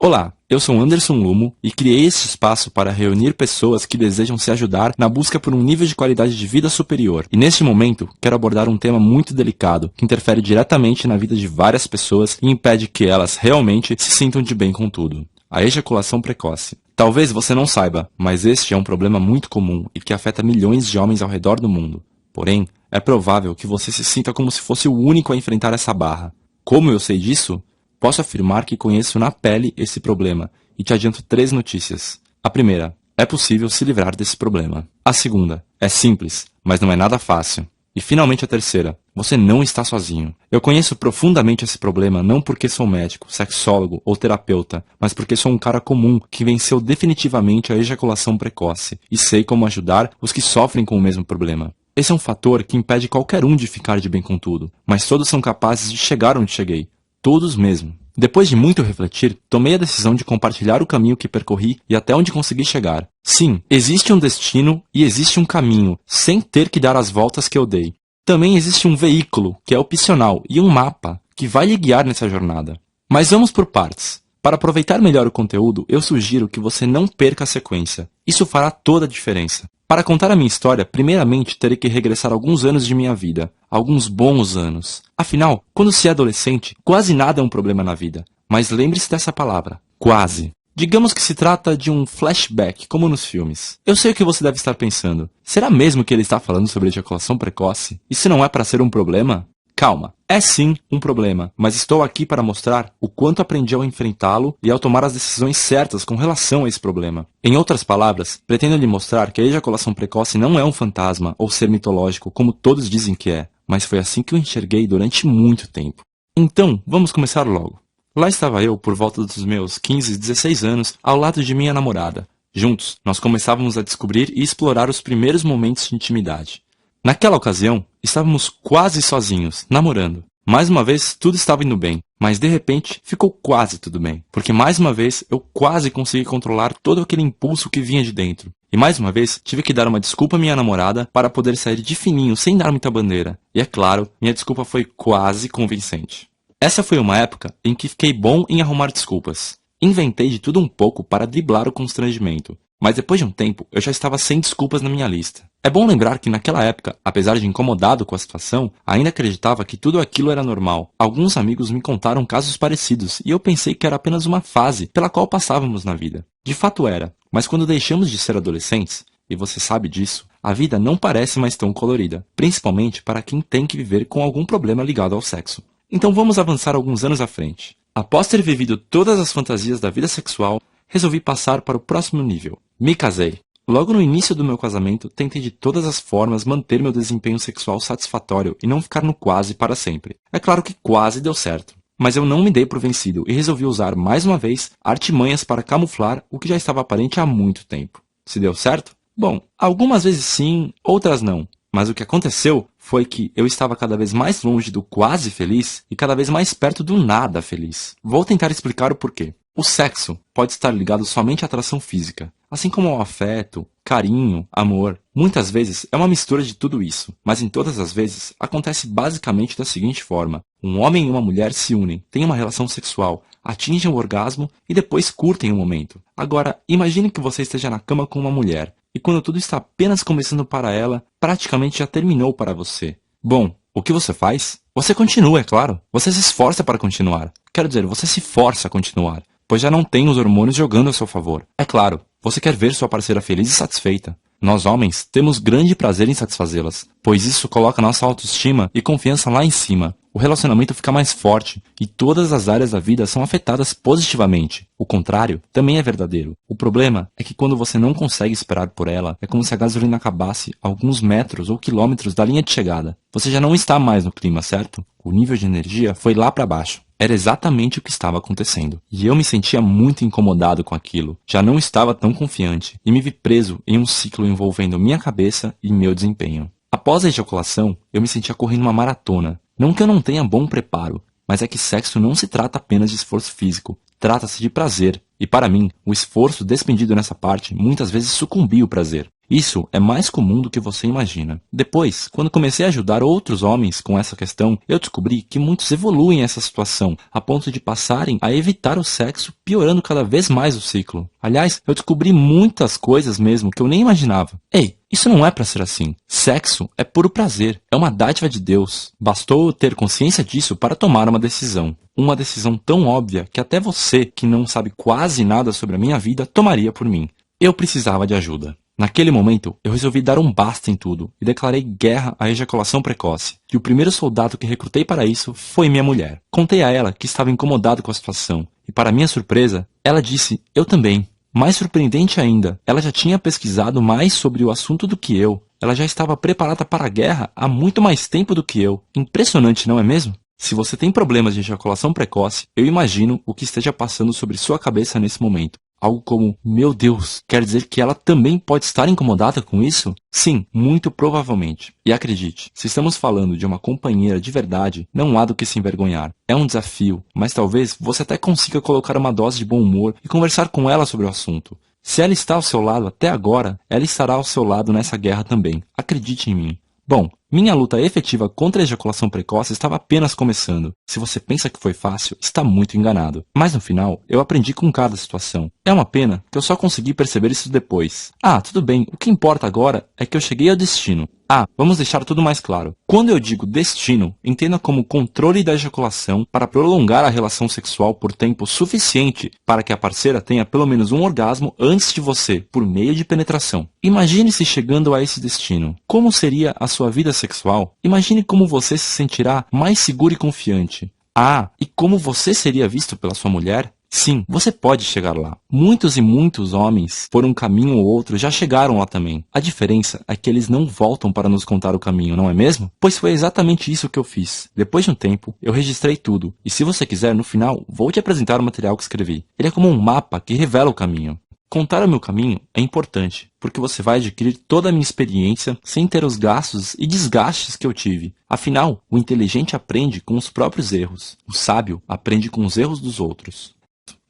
Olá, eu sou Anderson Lumo e criei este espaço para reunir pessoas que desejam se ajudar na busca por um nível de qualidade de vida superior. E neste momento, quero abordar um tema muito delicado, que interfere diretamente na vida de várias pessoas e impede que elas realmente se sintam de bem com tudo. A ejaculação precoce. Talvez você não saiba, mas este é um problema muito comum e que afeta milhões de homens ao redor do mundo. Porém, é provável que você se sinta como se fosse o único a enfrentar essa barra. Como eu sei disso? Posso afirmar que conheço na pele esse problema e te adianto 3 notícias. A primeira, é possível se livrar desse problema. A segunda, é simples, mas não é nada fácil. E finalmente a terceira, você não está sozinho. Eu conheço profundamente esse problema não porque sou médico, sexólogo ou terapeuta, mas porque sou um cara comum que venceu definitivamente a ejaculação precoce e sei como ajudar os que sofrem com o mesmo problema. Esse é um fator que impede qualquer um de ficar de bem com tudo, mas todos são capazes de chegar onde cheguei. Todos mesmo. Depois de muito refletir, tomei a decisão de compartilhar o caminho que percorri e até onde consegui chegar. Sim, existe um destino e existe um caminho, sem ter que dar as voltas que eu dei. Também existe um veículo, que é opcional, e um mapa, que vai lhe guiar nessa jornada. Mas vamos por partes. Para aproveitar melhor o conteúdo, eu sugiro que você não perca a sequência. Isso fará toda a diferença. Para contar a minha história, primeiramente terei que regressar alguns anos de minha vida. Alguns bons anos. Afinal, quando se é adolescente, quase nada é um problema na vida. Mas lembre-se dessa palavra. Quase. Digamos que se trata de um flashback, como nos filmes. Eu sei o que você deve estar pensando. Será mesmo que ele está falando sobre ejaculação precoce? Isso não é para ser um problema? Calma, é sim um problema, mas estou aqui para mostrar o quanto aprendi ao enfrentá-lo e ao tomar as decisões certas com relação a esse problema. Em outras palavras, pretendo lhe mostrar que a ejaculação precoce não é um fantasma ou ser mitológico como todos dizem que é, mas foi assim que eu enxerguei durante muito tempo. Então, vamos começar logo. Lá estava eu, por volta dos meus 15, 16 anos, ao lado de minha namorada. Juntos, nós começávamos a descobrir e explorar os primeiros momentos de intimidade. Naquela ocasião, estávamos quase sozinhos, namorando. Mais uma vez, tudo estava indo bem, mas de repente, ficou quase tudo bem. Porque mais uma vez, eu quase consegui controlar todo aquele impulso que vinha de dentro. E mais uma vez, tive que dar uma desculpa à minha namorada para poder sair de fininho, sem dar muita bandeira. E é claro, minha desculpa foi quase convincente. Essa foi uma época em que fiquei bom em arrumar desculpas. Inventei de tudo um pouco para driblar o constrangimento. Mas depois de um tempo, eu já estava sem desculpas na minha lista. É bom lembrar que naquela época, apesar de incomodado com a situação, ainda acreditava que tudo aquilo era normal. Alguns amigos me contaram casos parecidos e eu pensei que era apenas uma fase pela qual passávamos na vida. De fato era, mas quando deixamos de ser adolescentes, e você sabe disso, a vida não parece mais tão colorida, principalmente para quem tem que viver com algum problema ligado ao sexo. Então vamos avançar alguns anos à frente. Após ter vivido todas as fantasias da vida sexual, resolvi passar para o próximo nível. Me casei. Logo no início do meu casamento, tentei de todas as formas manter meu desempenho sexual satisfatório e não ficar no quase para sempre. É claro que quase deu certo. Mas eu não me dei por vencido e resolvi usar mais uma vez artimanhas para camuflar o que já estava aparente há muito tempo. Se deu certo? Bom, algumas vezes sim, outras não. Mas o que aconteceu foi que eu estava cada vez mais longe do quase feliz e cada vez mais perto do nada feliz. Vou tentar explicar o porquê. O sexo pode estar ligado somente à atração física, assim como ao afeto, carinho, amor. Muitas vezes é uma mistura de tudo isso, mas em todas as vezes acontece basicamente da seguinte forma. Um homem e uma mulher se unem, têm uma relação sexual, atingem o orgasmo e depois curtem o momento. Agora, imagine que você esteja na cama com uma mulher, e quando tudo está apenas começando para ela, praticamente já terminou para você. Bom, o que você faz? Você continua, é claro. Você se esforça para continuar. Quero dizer, você se força a continuar, pois já não tem os hormônios jogando a seu favor. É claro, você quer ver sua parceira feliz e satisfeita. Nós homens temos grande prazer em satisfazê-las, pois isso coloca nossa autoestima e confiança lá em cima. O relacionamento fica mais forte e todas as áreas da vida são afetadas positivamente. O contrário também é verdadeiro. O problema é que quando você não consegue esperar por ela, é como se a gasolina acabasse a alguns metros ou quilômetros da linha de chegada. Você já não está mais no clima, certo? O nível de energia foi lá para baixo. Era exatamente o que estava acontecendo. E eu me sentia muito incomodado com aquilo. Já não estava tão confiante e me vi preso em um ciclo envolvendo minha cabeça e meu desempenho. Após a ejaculação, eu me sentia correndo uma maratona. Não que eu não tenha bom preparo, mas é que sexo não se trata apenas de esforço físico. Trata-se de prazer. E para mim, o esforço despendido nessa parte muitas vezes sucumbia o prazer. Isso é mais comum do que você imagina. Depois, quando comecei a ajudar outros homens com essa questão, eu descobri que muitos evoluem essa situação, a ponto de passarem a evitar o sexo, piorando cada vez mais o ciclo. Aliás, eu descobri muitas coisas mesmo que eu nem imaginava. Ei, isso não é pra ser assim. Sexo é puro prazer, é uma dádiva de Deus. Bastou eu ter consciência disso para tomar uma decisão. Uma decisão tão óbvia que até você, que não sabe quase nada sobre a minha vida, tomaria por mim. Eu precisava de ajuda. Naquele momento, eu resolvi dar um basta em tudo e declarei guerra à ejaculação precoce. E o primeiro soldado que recrutei para isso foi minha mulher. Contei a ela que estava incomodado com a situação. E para minha surpresa, ela disse, eu também. Mais surpreendente ainda, ela já tinha pesquisado mais sobre o assunto do que eu. Ela já estava preparada para a guerra há muito mais tempo do que eu. Impressionante, não é mesmo? Se você tem problemas de ejaculação precoce, eu imagino o que esteja passando sobre sua cabeça nesse momento. Algo como, meu Deus, quer dizer que ela também pode estar incomodada com isso? Sim, muito provavelmente. E acredite, se estamos falando de uma companheira de verdade, não há do que se envergonhar. É um desafio, mas talvez você até consiga colocar uma dose de bom humor e conversar com ela sobre o assunto. Se ela está ao seu lado até agora, ela estará ao seu lado nessa guerra também. Acredite em mim. Bom, minha luta efetiva contra a ejaculação precoce estava apenas começando. Se você pensa que foi fácil, está muito enganado. Mas no final, eu aprendi com cada situação. É uma pena que eu só consegui perceber isso depois. Ah, tudo bem, o que importa agora é que eu cheguei ao destino. Ah, vamos deixar tudo mais claro. Quando eu digo destino, entenda como controle da ejaculação para prolongar a relação sexual por tempo suficiente para que a parceira tenha pelo menos um orgasmo antes de você, por meio de penetração. Imagine-se chegando a esse destino. Como seria a sua vida sexual? Imagine como você se sentirá mais seguro e confiante. Ah, e como você seria visto pela sua mulher? Sim, você pode chegar lá. Muitos e muitos homens, por um caminho ou outro, já chegaram lá também. A diferença é que eles não voltam para nos contar o caminho, não é mesmo? Pois foi exatamente isso que eu fiz. Depois de um tempo, eu registrei tudo. E se você quiser, no final, vou te apresentar o material que escrevi. Ele é como um mapa que revela o caminho. Contar o meu caminho é importante, porque você vai adquirir toda a minha experiência sem ter os gastos e desgastes que eu tive. Afinal, o inteligente aprende com os próprios erros. O sábio aprende com os erros dos outros.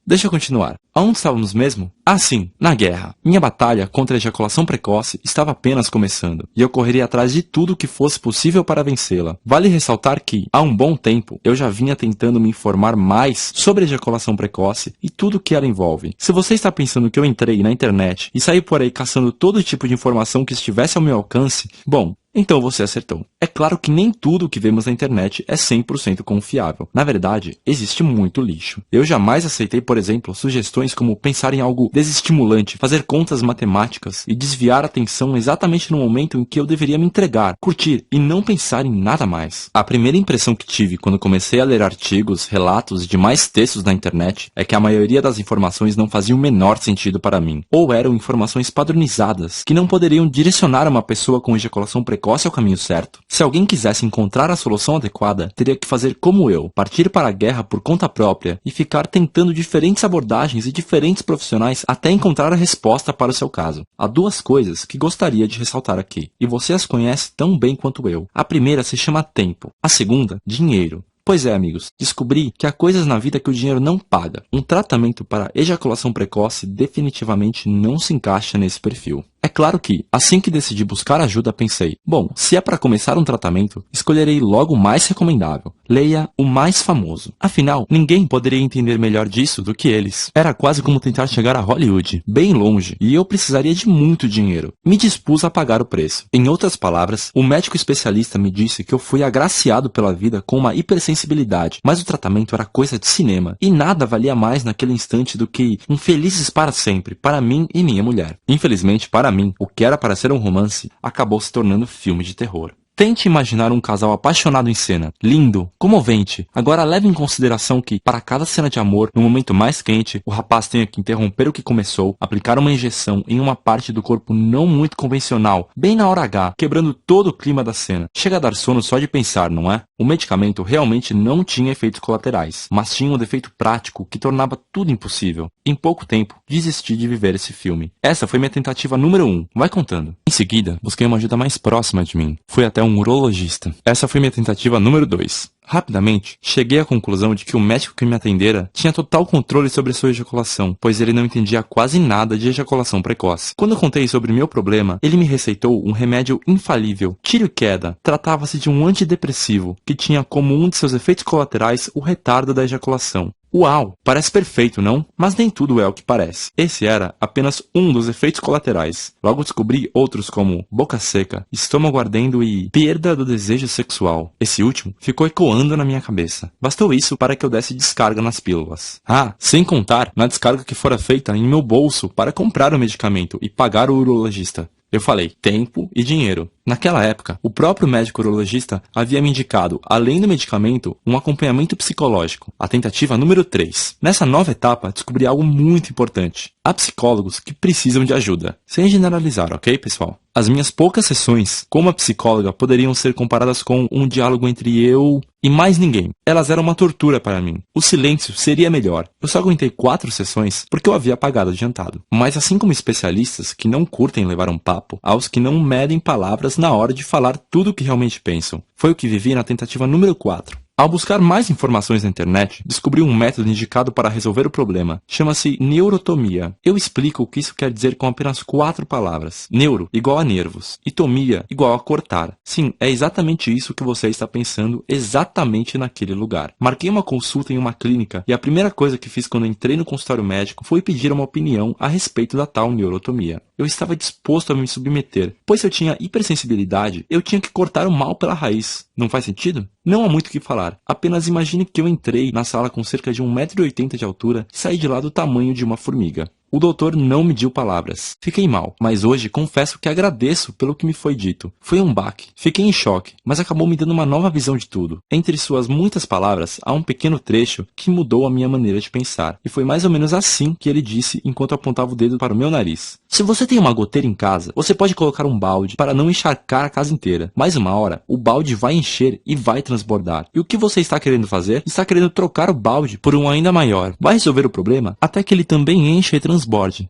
Deixa eu continuar. Aonde estávamos mesmo? Ah, sim, na guerra. Minha batalha contra a ejaculação precoce estava apenas começando, e eu correria atrás de tudo que fosse possível para vencê-la. Vale ressaltar que, há um bom tempo, eu já vinha tentando me informar mais sobre a ejaculação precoce e tudo que ela envolve. Se você está pensando que eu entrei na internet e saí por aí caçando todo tipo de informação que estivesse ao meu alcance, bom, então você acertou. É claro que nem tudo que vemos na internet é 100% confiável. Na verdade, existe muito lixo. Eu jamais aceitei, por exemplo, sugestões como pensar em algo desestimulante, fazer contas matemáticas e desviar a atenção exatamente no momento em que eu deveria me entregar, curtir e não pensar em nada mais. A primeira impressão que tive quando comecei a ler artigos, relatos e demais textos na internet é que a maioria das informações não fazia o menor sentido para mim, ou eram informações padronizadas, que não poderiam direcionar uma pessoa com ejaculação precoce ao caminho certo. Se alguém quisesse encontrar a solução adequada, teria que fazer como eu, partir para a guerra por conta própria e ficar tentando diferentes abordagens e diferentes profissionais até encontrar a resposta para o seu caso. Há duas coisas que gostaria de ressaltar aqui, e você as conhece tão bem quanto eu. A primeira se chama tempo, a segunda, dinheiro. Pois é, amigos, descobri que há coisas na vida que o dinheiro não paga. Um tratamento para ejaculação precoce definitivamente não se encaixa nesse perfil. É claro que, assim que decidi buscar ajuda, pensei, bom, se é para começar um tratamento, escolherei logo o mais recomendável. Leia o mais famoso. Afinal, ninguém poderia entender melhor disso do que eles. Era quase como tentar chegar a Hollywood, bem longe, e eu precisaria de muito dinheiro. Me dispus a pagar o preço. Em outras palavras, o médico especialista me disse que eu fui agraciado pela vida com uma hipersensibilidade, mas o tratamento era coisa de cinema, e nada valia mais naquele instante do que um felizes para sempre, para mim e minha mulher. Infelizmente, para mim, o que era para ser um romance, acabou se tornando filme de terror. Tente imaginar um casal apaixonado em cena, lindo, comovente. Agora leve em consideração que, para cada cena de amor, no momento mais quente, o rapaz tenha que interromper o que começou, aplicar uma injeção em uma parte do corpo não muito convencional, bem na hora H, quebrando todo o clima da cena. Chega a dar sono só de pensar, não é? O medicamento realmente não tinha efeitos colaterais, mas tinha um defeito prático que tornava tudo impossível. Em pouco tempo, desisti de viver esse filme. Essa foi minha tentativa número 1. Vai contando. Em seguida, busquei uma ajuda mais próxima de mim. Fui até um urologista. Essa foi minha tentativa número 2. Rapidamente, cheguei à conclusão de que o médico que me atendera tinha total controle sobre sua ejaculação, pois ele não entendia quase nada de ejaculação precoce. Quando eu contei sobre meu problema, ele me receitou um remédio infalível, tiro e queda. Tratava-se de um antidepressivo, que tinha como um de seus efeitos colaterais o retardo da ejaculação. Uau! Parece perfeito, não? Mas nem tudo é o que parece. Esse era apenas um dos efeitos colaterais. Logo descobri outros como boca seca, estômago ardendo e perda do desejo sexual. Esse último ficou ecoando na minha cabeça. Bastou isso para que eu desse descarga nas pílulas. Ah, sem contar na descarga que fora feita em meu bolso para comprar o medicamento e pagar o urologista. Eu falei tempo e dinheiro. Naquela época, o próprio médico urologista havia me indicado, além do medicamento, um acompanhamento psicológico, a tentativa número 3. Nessa nova etapa, descobri algo muito importante. Há psicólogos que precisam de ajuda. Sem generalizar, ok, pessoal? As minhas poucas sessões como a psicóloga poderiam ser comparadas com um diálogo entre eu e mais ninguém. Elas eram uma tortura para mim. O silêncio seria melhor. Eu só aguentei 4 sessões porque eu havia pagado adiantado. Mas assim como especialistas que não curtem levar um papo, há os que não medem palavras na hora de falar tudo o que realmente pensam. Foi o que vivi na tentativa número 4. Ao buscar mais informações na internet, descobri um método indicado para resolver o problema. Chama-se neurotomia. Eu explico o que isso quer dizer com apenas 4 palavras. Neuro, igual a nervos. E tomia, igual a cortar. Sim, é exatamente isso que você está pensando exatamente naquele lugar. Marquei uma consulta em uma clínica e a primeira coisa que fiz quando entrei no consultório médico foi pedir uma opinião a respeito da tal neurotomia. Eu estava disposto a me submeter, pois se eu tinha hipersensibilidade, eu tinha que cortar o mal pela raiz. Não faz sentido? Não há muito o que falar. Apenas imagine que eu entrei na sala com cerca de 1,80 m de altura e saí de lá do tamanho de uma formiga. O doutor não mediu palavras. Fiquei mal, mas hoje confesso que agradeço pelo que me foi dito. Foi um baque. Fiquei em choque, mas acabou me dando uma nova visão de tudo. Entre suas muitas palavras, há um pequeno trecho que mudou a minha maneira de pensar. E foi mais ou menos assim que ele disse enquanto apontava o dedo para o meu nariz. Se você tem uma goteira em casa, você pode colocar um balde para não encharcar a casa inteira. Mais uma hora, o balde vai encher e vai transbordar. E o que você está querendo fazer? Está querendo trocar o balde por um ainda maior. Vai resolver o problema até que ele também encha e transborde.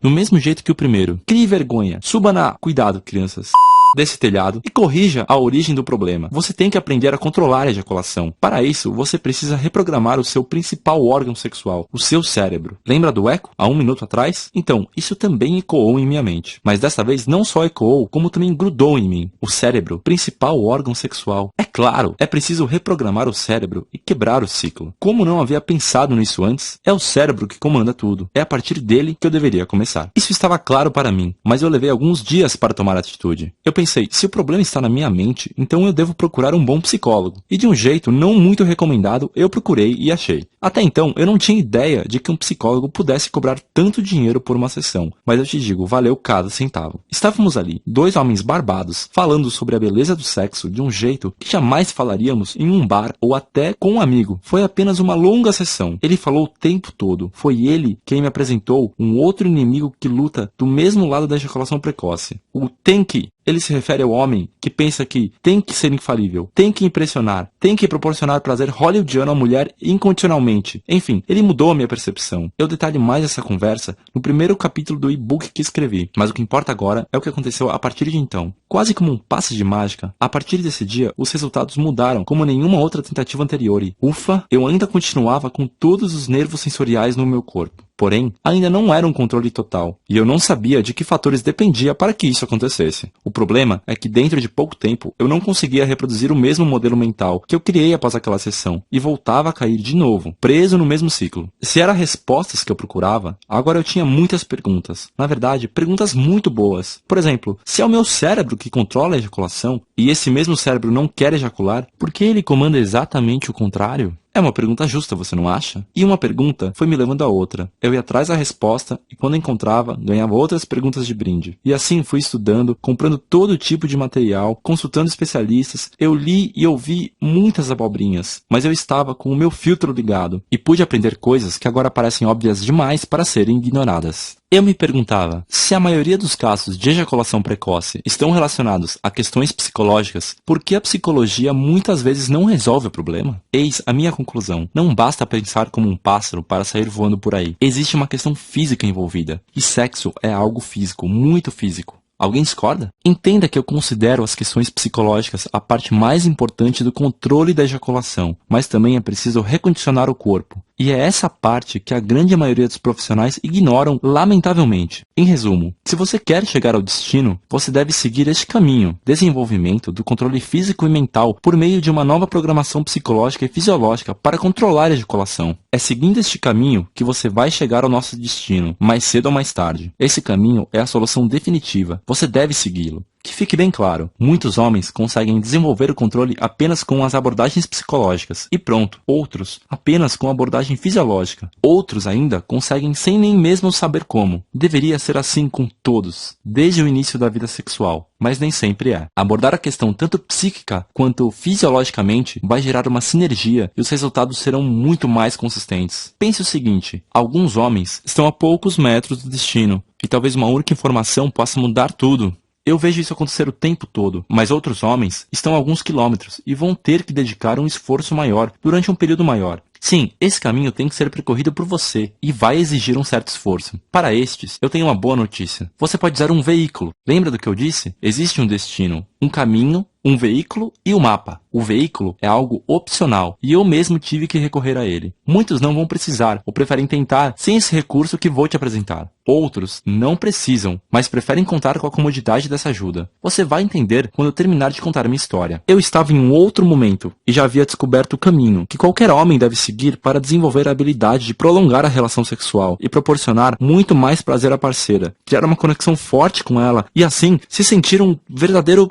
Do mesmo jeito que o primeiro. Crie vergonha. Suba na... Cuidado, crianças. Desse telhado e corrija a origem do problema. Você tem que aprender a controlar a ejaculação. Para isso, você precisa reprogramar o seu principal órgão sexual, o seu cérebro. Lembra do eco há 1 minuto atrás? Então, isso também ecoou em minha mente. Mas dessa vez não só ecoou, como também grudou em mim. O cérebro, principal órgão sexual. É claro, é preciso reprogramar o cérebro e quebrar o ciclo. Como não havia pensado nisso antes, é o cérebro que comanda tudo. É a partir dele que eu deveria começar. Isso estava claro para mim, mas eu levei alguns dias para tomar atitude. Eu pensei, se o problema está na minha mente, então eu devo procurar um bom psicólogo. E de um jeito não muito recomendado, eu procurei e achei. Até então, eu não tinha ideia de que um psicólogo pudesse cobrar tanto dinheiro por uma sessão. Mas eu te digo, valeu cada centavo. Estávamos ali, 2 homens barbados, falando sobre a beleza do sexo de um jeito que jamais falaríamos em um bar ou até com um amigo. Foi apenas uma longa sessão. Ele falou o tempo todo. Foi ele quem me apresentou um outro inimigo que luta do mesmo lado da ejaculação precoce. O tem que. Ele se refere ao homem que pensa que tem que ser infalível, tem que impressionar, tem que proporcionar prazer hollywoodiano à mulher incondicionalmente. Enfim, ele mudou a minha percepção. Eu detalho mais essa conversa no primeiro capítulo do e-book que escrevi, mas o que importa agora é o que aconteceu a partir de então. Quase como um passe de mágica, a partir desse dia, os resultados mudaram como nenhuma outra tentativa anterior e, ufa, eu ainda continuava com todos os nervos sensoriais no meu corpo. Porém, ainda não era um controle total, e eu não sabia de que fatores dependia para que isso acontecesse. O problema é que dentro de pouco tempo, eu não conseguia reproduzir o mesmo modelo mental que eu criei após aquela sessão, e voltava a cair de novo, preso no mesmo ciclo. Se eram respostas que eu procurava, agora eu tinha muitas perguntas. Na verdade, perguntas muito boas. Por exemplo, se é o meu cérebro que controla a ejaculação, e esse mesmo cérebro não quer ejacular, por que ele comanda exatamente o contrário? É uma pergunta justa, você não acha? E uma pergunta foi me levando a outra. Eu ia atrás da resposta e quando encontrava, ganhava outras perguntas de brinde. E assim fui estudando, comprando todo tipo de material, consultando especialistas. Eu li e ouvi muitas abobrinhas, mas eu estava com o meu filtro ligado e pude aprender coisas que agora parecem óbvias demais para serem ignoradas. Eu me perguntava, se a maioria dos casos de ejaculação precoce estão relacionados a questões psicológicas, por que a psicologia muitas vezes não resolve o problema? Eis a minha conclusão. Não basta pensar como um pássaro para sair voando por aí. Existe uma questão física envolvida. E sexo é algo físico, muito físico. Alguém discorda? Entenda que eu considero as questões psicológicas a parte mais importante do controle da ejaculação, mas também é preciso recondicionar o corpo. E é essa parte que a grande maioria dos profissionais ignoram, lamentavelmente. Em resumo, se você quer chegar ao destino, você deve seguir este caminho: desenvolvimento do controle físico e mental por meio de uma nova programação psicológica e fisiológica para controlar a ejaculação. É seguindo este caminho que você vai chegar ao nosso destino, mais cedo ou mais tarde. Esse caminho é a solução definitiva. Você deve segui-lo. Que fique bem claro, muitos homens conseguem desenvolver o controle apenas com as abordagens psicológicas, e pronto. Outros, apenas com a abordagem fisiológica. Outros ainda conseguem sem nem mesmo saber como. Deveria ser assim com todos, desde o início da vida sexual, mas nem sempre é. Abordar a questão tanto psíquica quanto fisiologicamente vai gerar uma sinergia e os resultados serão muito mais consistentes. Pense o seguinte: alguns homens estão a poucos metros do destino, e talvez uma única informação possa mudar tudo. Eu vejo isso acontecer o tempo todo, mas outros homens estão a alguns quilômetros e vão ter que dedicar um esforço maior durante um período maior. Sim, esse caminho tem que ser percorrido por você e vai exigir um certo esforço. Para estes, eu tenho uma boa notícia. Você pode usar um veículo. Lembra do que eu disse? Existe um destino, um caminho, um veículo e um mapa. O veículo é algo opcional e eu mesmo tive que recorrer a ele. Muitos não vão precisar ou preferem tentar sem esse recurso que vou te apresentar. Outros não precisam, mas preferem contar com a comodidade dessa ajuda. Você vai entender quando eu terminar de contar minha história. Eu estava em um outro momento e já havia descoberto o caminho que qualquer homem deve seguir para desenvolver a habilidade de prolongar a relação sexual e proporcionar muito mais prazer à parceira, criar uma conexão forte com ela e assim se sentir um verdadeiro...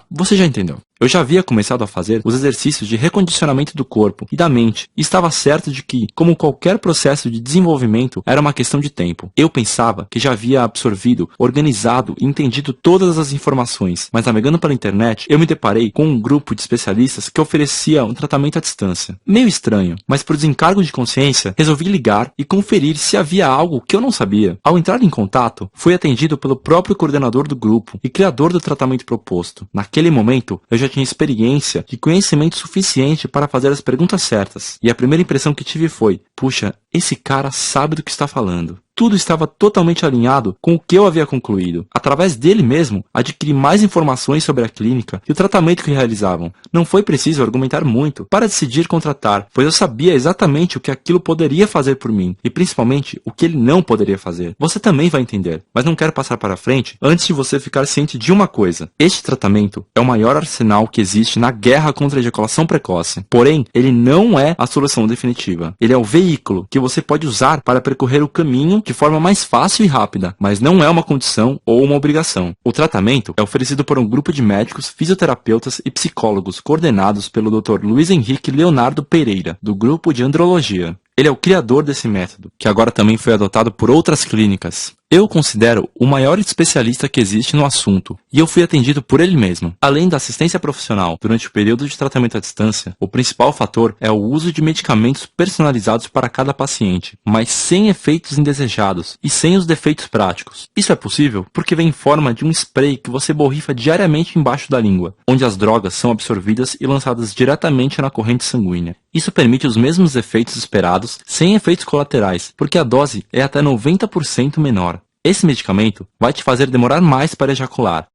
você já entendeu. Eu já havia começado a fazer os exercícios de recondicionamento do corpo e da mente, e estava certo de que, como qualquer processo de desenvolvimento, era uma questão de tempo. Eu pensava que já havia absorvido, organizado e entendido todas as informações, mas navegando pela internet, eu me deparei com um grupo de especialistas que oferecia um tratamento à distância. Meio estranho, mas por desencargo de consciência, resolvi ligar e conferir se havia algo que eu não sabia. Ao entrar em contato, fui atendido pelo próprio coordenador do grupo e criador do tratamento proposto. Naquele momento, eu já tinha experiência e conhecimento suficiente para fazer as perguntas certas. E a primeira impressão que tive foi: puxa, esse cara sabe do que está falando. Tudo estava totalmente alinhado com o que eu havia concluído. Através dele mesmo, adquiri mais informações sobre a clínica e o tratamento que realizavam. Não foi preciso argumentar muito para decidir contratar, pois eu sabia exatamente o que aquilo poderia fazer por mim e principalmente o que ele não poderia fazer. Você também vai entender, mas não quero passar para frente antes de você ficar ciente de uma coisa: este tratamento é o maior arsenal que existe na guerra contra a ejaculação precoce. Porém, ele não é a solução definitiva. Ele é o veículo que você pode usar para percorrer o caminho de forma mais fácil e rápida, mas não é uma condição ou uma obrigação. O tratamento é oferecido por um grupo de médicos, fisioterapeutas e psicólogos coordenados pelo Dr. Luiz Henrique Leonardo Pereira, do grupo de andrologia. Ele é o criador desse método, que agora também foi adotado por outras clínicas. Eu o considero o maior especialista que existe no assunto, e eu fui atendido por ele mesmo. Além da assistência profissional durante o período de tratamento à distância, o principal fator é o uso de medicamentos personalizados para cada paciente, mas sem efeitos indesejados e sem os defeitos práticos. Isso é possível porque vem em forma de um spray que você borrifa diariamente embaixo da língua, onde as drogas são absorvidas e lançadas diretamente na corrente sanguínea. Isso permite os mesmos efeitos esperados, sem efeitos colaterais, porque a dose é até 90% menor. Esse medicamento vai te fazer demorar mais para ejacular.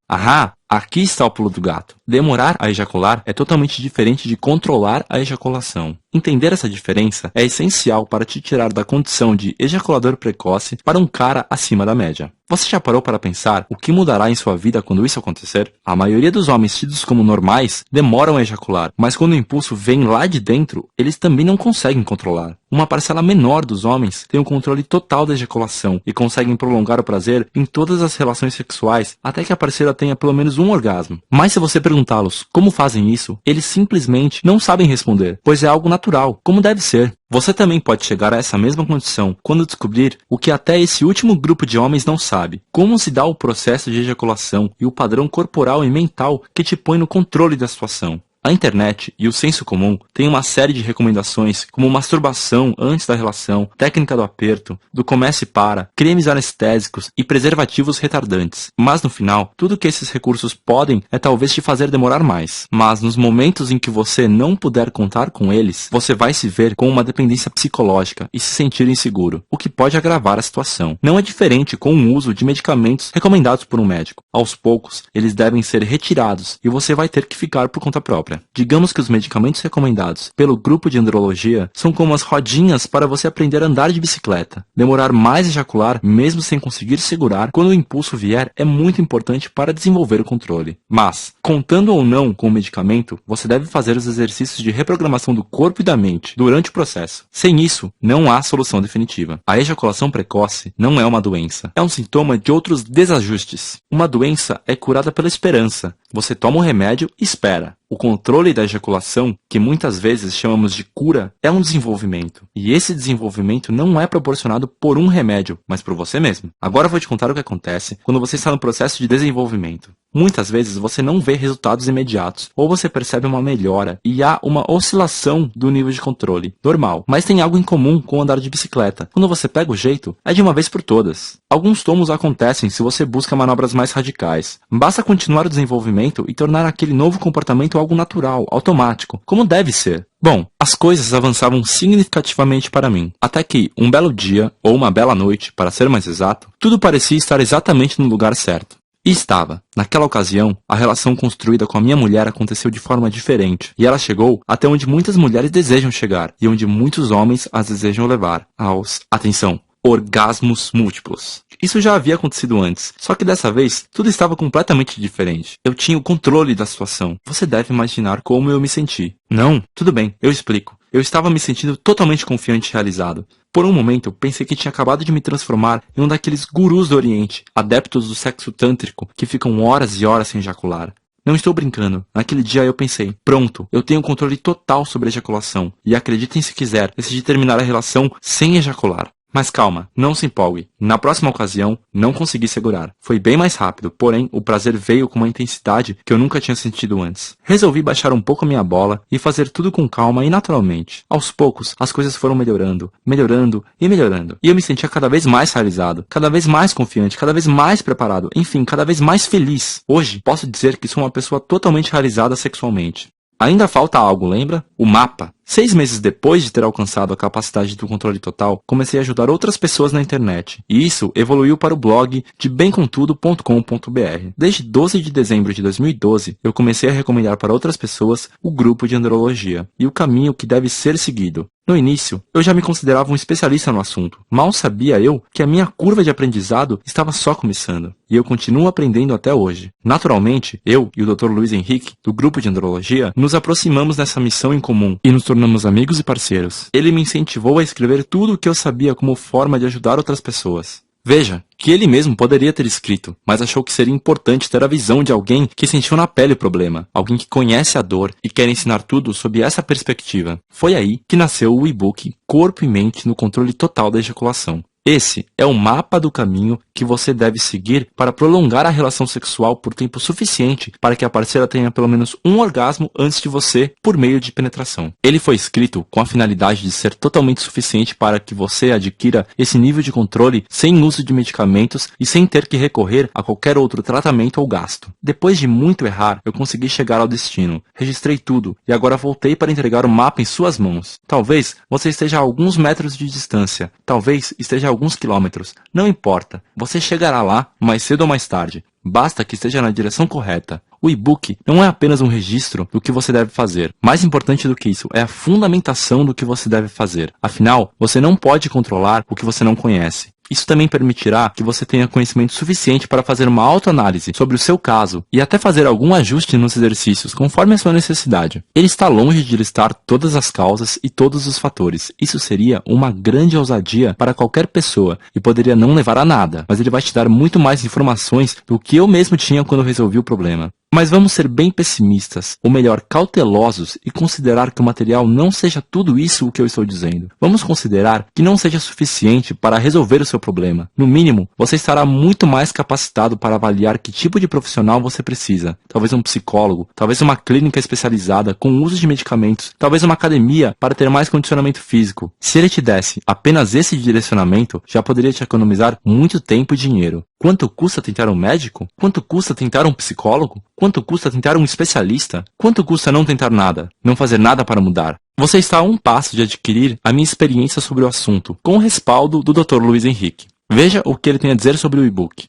Aqui está o pulo do gato. Demorar a ejacular é totalmente diferente de controlar a ejaculação. Entender essa diferença é essencial para te tirar da condição de ejaculador precoce para um cara acima da média. Você já parou para pensar o que mudará em sua vida quando isso acontecer? A maioria dos homens tidos como normais demoram a ejacular, mas quando o impulso vem lá de dentro, eles também não conseguem controlar. Uma parcela menor dos homens tem o controle total da ejaculação e conseguem prolongar o prazer em todas as relações sexuais até que a parceira tenha pelo menos um orgasmo. Mas se você perguntá-los como fazem isso, eles simplesmente não sabem responder, pois é algo natural, como deve ser. Você também pode chegar a essa mesma condição quando descobrir o que até esse último grupo de homens não sabe: como se dá o processo de ejaculação e o padrão corporal e mental que te põe no controle da situação. A internet e o senso comum têm uma série de recomendações como masturbação antes da relação, técnica do aperto, do comece e para, cremes anestésicos e preservativos retardantes. Mas no final, tudo que esses recursos podem é talvez te fazer demorar mais. Mas nos momentos em que você não puder contar com eles, você vai se ver com uma dependência psicológica e se sentir inseguro, o que pode agravar a situação. Não é diferente com o uso de medicamentos recomendados por um médico. Aos poucos, eles devem ser retirados e você vai ter que ficar por conta própria. Digamos que os medicamentos recomendados pelo grupo de andrologia são como as rodinhas para você aprender a andar de bicicleta. Demorar mais a ejacular, mesmo sem conseguir segurar, quando o impulso vier, é muito importante para desenvolver o controle. Mas, contando ou não com o medicamento, você deve fazer os exercícios de reprogramação do corpo e da mente durante o processo. Sem isso, não há solução definitiva. A ejaculação precoce não é uma doença. É um sintoma de outros desajustes. Uma doença é curada pela esperança. Você toma o remédio e espera. O controle da ejaculação, que muitas vezes chamamos de cura, é um desenvolvimento. E esse desenvolvimento não é proporcionado por um remédio, mas por você mesmo. Agora eu vou te contar o que acontece quando você está no processo de desenvolvimento. Muitas vezes você não vê resultados imediatos, ou você percebe uma melhora e há uma oscilação do nível de controle. Normal, mas tem algo em comum com andar de bicicleta. Quando você pega o jeito, é de uma vez por todas. Alguns tomos acontecem se você busca manobras mais radicais. Basta continuar o desenvolvimento e tornar aquele novo comportamento algo natural, automático, como deve ser. Bom, as coisas avançavam significativamente para mim, até que, um belo dia, ou uma bela noite, para ser mais exato, tudo parecia estar exatamente no lugar certo. E estava. Naquela ocasião, a relação construída com a minha mulher aconteceu de forma diferente, e ela chegou até onde muitas mulheres desejam chegar, e onde muitos homens as desejam levar, aos, atenção, orgasmos múltiplos. Isso já havia acontecido antes, só que dessa vez, tudo estava completamente diferente. Eu tinha o controle da situação. Você deve imaginar como eu me senti. Não? Tudo bem, eu explico. Eu estava me sentindo totalmente confiante e realizado. Por um momento, pensei que tinha acabado de me transformar em um daqueles gurus do Oriente, adeptos do sexo tântrico, que ficam horas e horas sem ejacular. Não estou brincando. Naquele dia eu pensei, pronto, eu tenho controle total sobre a ejaculação, e acreditem se quiser, decidi terminar a relação sem ejacular. Mas calma, não se empolgue. Na próxima ocasião, não consegui segurar. Foi bem mais rápido, porém, o prazer veio com uma intensidade que eu nunca tinha sentido antes. Resolvi baixar um pouco a minha bola e fazer tudo com calma e naturalmente. Aos poucos, as coisas foram melhorando, melhorando e melhorando. E eu me sentia cada vez mais realizado, cada vez mais confiante, cada vez mais preparado, enfim, cada vez mais feliz. Hoje, posso dizer que sou uma pessoa totalmente realizada sexualmente. Ainda falta algo, lembra? O mapa. 6 meses depois de ter alcançado a capacidade do controle total, comecei a ajudar outras pessoas na internet. E isso evoluiu para o blog de bemcomtudo.com.br. Desde 12 de dezembro de 2012, eu comecei a recomendar para outras pessoas o grupo de andrologia e o caminho que deve ser seguido. No início, eu já me considerava um especialista no assunto. Mal sabia eu que a minha curva de aprendizado estava só começando. E eu continuo aprendendo até hoje. Naturalmente, eu e o Dr. Luiz Henrique, do grupo de andrologia, nos aproximamos nessa missão em comum e nos tornamos amigos e parceiros. Ele me incentivou a escrever tudo o que eu sabia como forma de ajudar outras pessoas. Veja, que ele mesmo poderia ter escrito, mas achou que seria importante ter a visão de alguém que sentiu na pele o problema, alguém que conhece a dor e quer ensinar tudo sob essa perspectiva. Foi aí que nasceu o e-book Corpo e Mente no Controle Total da Ejaculação. Esse é o mapa do caminho que você deve seguir para prolongar a relação sexual por tempo suficiente para que a parceira tenha pelo menos um orgasmo antes de você por meio de penetração. Ele foi escrito com a finalidade de ser totalmente suficiente para que você adquira esse nível de controle sem uso de medicamentos e sem ter que recorrer a qualquer outro tratamento ou gasto. Depois de muito errar, eu consegui chegar ao destino. Registrei tudo e agora voltei para entregar o mapa em suas mãos. Talvez você esteja a alguns metros de distância, talvez esteja a alguns quilômetros, não importa, você chegará lá mais cedo ou mais tarde, basta que esteja na direção correta. O e-book não é apenas um registro do que você deve fazer. Mais importante do que isso é a fundamentação do que você deve fazer. Afinal, você não pode controlar o que você não conhece. Isso também permitirá que você tenha conhecimento suficiente para fazer uma autoanálise sobre o seu caso e até fazer algum ajuste nos exercícios conforme a sua necessidade. Ele está longe de listar todas as causas e todos os fatores. Isso seria uma grande ousadia para qualquer pessoa e poderia não levar a nada, mas ele vai te dar muito mais informações do que eu mesmo tinha quando resolvi o problema. Mas vamos ser bem pessimistas, ou melhor, cautelosos, e considerar que o material não seja tudo isso o que eu estou dizendo. Vamos considerar que não seja suficiente para resolver o seu seu problema. No mínimo, você estará muito mais capacitado para avaliar que tipo de profissional você precisa. Talvez um psicólogo, talvez uma clínica especializada com uso de medicamentos, talvez uma academia para ter mais condicionamento físico. Se ele te desse apenas esse direcionamento, já poderia te economizar muito tempo e dinheiro. Quanto custa tentar um médico? Quanto custa tentar um psicólogo? Quanto custa tentar um especialista? Quanto custa não tentar nada? Não fazer nada para mudar? Você está a um passo de adquirir a minha experiência sobre o assunto, com o respaldo do Dr. Luiz Henrique. Veja o que ele tem a dizer sobre o e-book.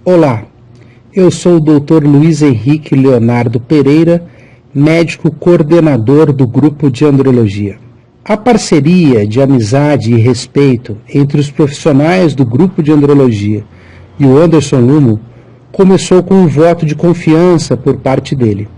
Olá, eu sou o Dr. Luiz Henrique Leonardo Pereira, médico coordenador do Grupo de Andrologia. A parceria de amizade e respeito entre os profissionais do Grupo de Andrologia e o Anderson Lumo começou com um voto de confiança por parte dele.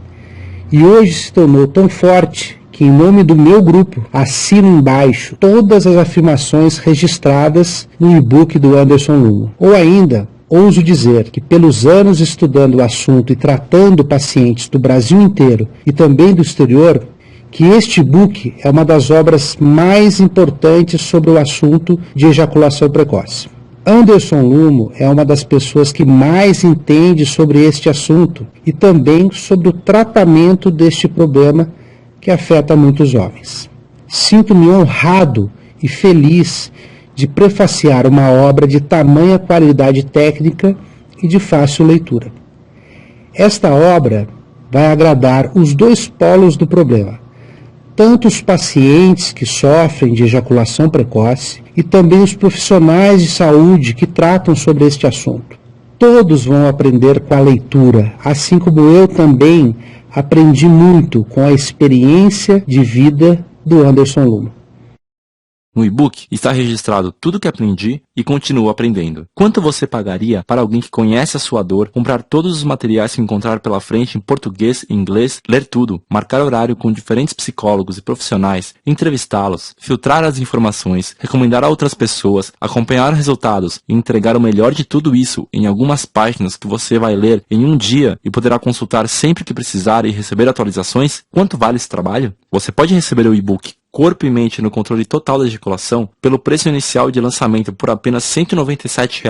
E hoje se tornou tão forte que, em nome do meu grupo, assino embaixo todas as afirmações registradas no e-book do Anderson Lumo. Ou ainda, ouso dizer que, pelos anos estudando o assunto e tratando pacientes do Brasil inteiro e também do exterior, que este e-book é uma das obras mais importantes sobre o assunto de ejaculação precoce. Anderson Lumo é uma das pessoas que mais entende sobre este assunto e também sobre o tratamento deste problema que afeta muitos homens. Sinto-me honrado e feliz de prefaciar uma obra de tamanha qualidade técnica e de fácil leitura. Esta obra vai agradar os dois polos do problema, tanto os pacientes que sofrem de ejaculação precoce e também os profissionais de saúde que tratam sobre este assunto. Todos vão aprender com a leitura, assim como eu também aprendi muito com a experiência de vida do Anderson Lumo. No e-book está registrado tudo o que aprendi e continuo aprendendo. Quanto você pagaria para alguém que conhece a sua dor, comprar todos os materiais que encontrar pela frente em português e inglês, ler tudo, marcar horário com diferentes psicólogos e profissionais, entrevistá-los, filtrar as informações, recomendar a outras pessoas, acompanhar resultados e entregar o melhor de tudo isso em algumas páginas que você vai ler em um dia e poderá consultar sempre que precisar e receber atualizações? Quanto vale esse trabalho? Você pode receber o e-book Corpo e Mente no Controle Total da Ejaculação pelo preço inicial de lançamento por apenas R$ 197.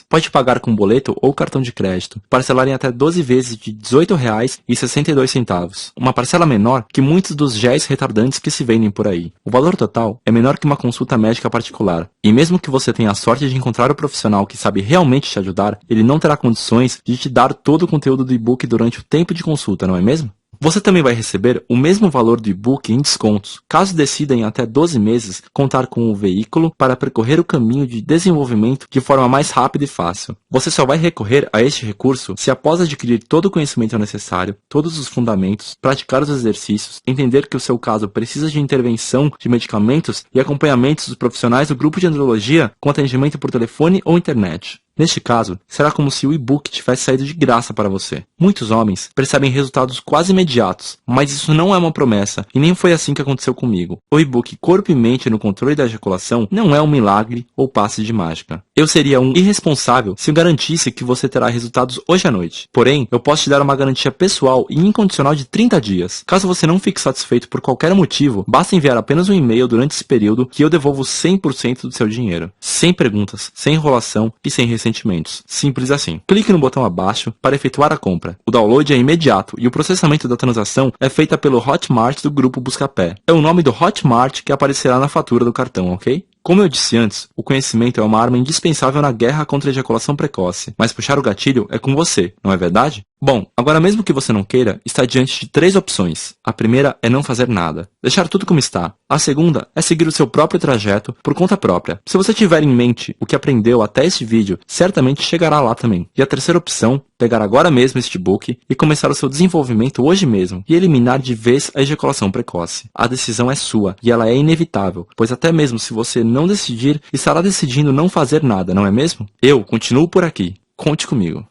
Pode pagar com boleto ou cartão de crédito, parcelar em até 12 vezes de R$ 18,62, uma parcela menor que muitos dos géis retardantes que se vendem por aí. O valor total é menor que uma consulta médica particular, e mesmo que você tenha a sorte de encontrar o profissional que sabe realmente te ajudar, ele não terá condições de te dar todo o conteúdo do e-book durante o tempo de consulta, não é mesmo? Você também vai receber o mesmo valor do e-book em descontos, caso decida em até 12 meses contar com um veículo para percorrer o caminho de desenvolvimento de forma mais rápida e fácil. Você só vai recorrer a este recurso se, após adquirir todo o conhecimento necessário, todos os fundamentos, praticar os exercícios, entender que o seu caso precisa de intervenção de medicamentos e acompanhamentos dos profissionais do grupo de andrologia com atendimento por telefone ou internet. Neste caso, será como se o e-book tivesse saído de graça para você. Muitos homens percebem resultados quase imediatos, mas isso não é uma promessa e nem foi assim que aconteceu comigo. O e-book Corpo e Mente no Controle da Ejaculação não é um milagre ou passe de mágica. Eu seria um irresponsável se eu garantisse que você terá resultados hoje à noite. Porém, eu posso te dar uma garantia pessoal e incondicional de 30 dias. Caso você não fique satisfeito por qualquer motivo, basta enviar apenas um e-mail durante esse período que eu devolvo 100% do seu dinheiro. Sem perguntas, sem enrolação e sem ressentimentos. Simples assim. Clique no botão abaixo para efetuar a compra. O download é imediato e o processamento da transação é feita pelo Hotmart do grupo Buscapé. É o nome do Hotmart que aparecerá na fatura do cartão, ok? Como eu disse antes, o conhecimento é uma arma indispensável na guerra contra a ejaculação precoce, mas puxar o gatilho é com você, não é verdade? Bom, agora mesmo que você não queira, está diante de 3 opções. A primeira é não fazer nada, deixar tudo como está. A segunda é seguir o seu próprio trajeto por conta própria. Se você tiver em mente o que aprendeu até este vídeo, certamente chegará lá também. E a terceira opção, pegar agora mesmo este book e começar o seu desenvolvimento hoje mesmo e eliminar de vez a ejaculação precoce. A decisão é sua e ela é inevitável, pois até mesmo se você não decidir, estará decidindo não fazer nada, não é mesmo? Eu continuo por aqui. Conte comigo.